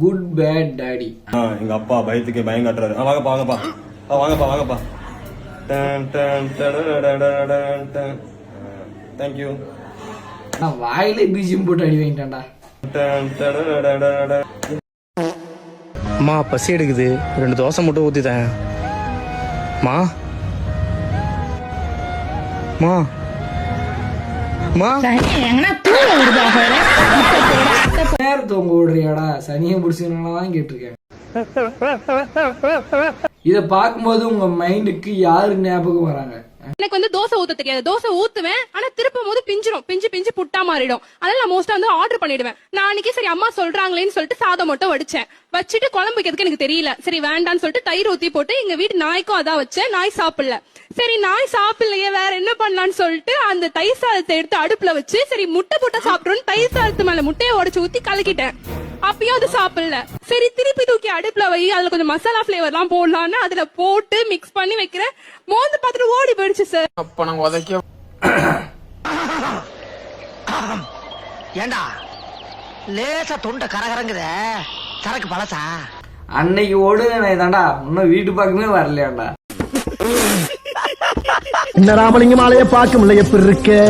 Good bad daddy. எங்க அப்பா பயத்துக்கு பயம் காட்டுறாரு. வாங்கப்பா வாங்கப்பா வாங்கப்பா வாங்கப்பா. தேங்க்யூ. வாயிலே பீஜியம் போட்டு அடி வாங்கிட்டான்டா. அம்மா பசி எடுக்குது, 2 தோசை மட்டும் ஊத்திட்டேன். மா மா மா நேரத்தை உங்க ஓடுறியாடா, சனியை பிடிச்சதுனாலதான் கேட்டிருக்கேன். இத பாக்கும்போது உங்க மைண்டுக்கு யாரு ஞாபகம் வராங்க? எனக்கு வந்து தோசை ஊத்த தெரியாது. தோசை ஊத்துவேன், ஆனா திருப்பும் போது பிஞ்சிரும், பிஞ்சு புட்டா மாறிடும். அதனால நான் மோஸ்டா வந்து ஆர்டர் பண்ணிடுவேன். நான் அன்னைக்கு சரி அம்மா சொல்றாங்களேன்னு சொல்லிட்டு சாதம் மட்டும் வடிச்சேன். வச்சுட்டு குழம்பு வைக்கிறதுக்கு எனக்கு தெரியல. சரி வேண்டான்னு சொல்லிட்டு தயிர் ஊத்தி போட்டு எங்க வீட்டு நாய்க்கும் அதான் வச்சேன். நாய் சாப்பிடல. சரி நாய் சாப்பிடலையே வேற என்ன பண்ணலான்னு சொல்லிட்டு அந்த தயிர் சாதத்தை எடுத்து அடுப்புல வச்சு சரி முட்டை போட்டா சாப்பிடுறோம்னு தயிர் சாதத்து மேல முட்டையை உடைச்சு ஊத்தி கலக்கிட்டேன். அப்பயும் அது சாப்பிடல. சரி திருப்பி தூக்கி அடுப்புல வை, அதுல கொஞ்சம் மசாலா பிளேவர் எல்லாம் போடலான்னு அதுல போட்டு மிக்ஸ் பண்ணி வைக்கிறேன். மோந்து பார்த்துட்டு ஓடி போயிடுச்சு சார். அப்ப நாங்க உதைக்க ஏண்டா லேசா தொண்டை கரகரங்குத சரக்கு பழசா? அன்னைக்கு ஓடுனே தாண்டா, இன்னும் வீட்டு பக்கமே வரலையாண்டா. இந்த ராமலிங்க மாலையை பார்க்க முடியல எப்படி இருக்கு?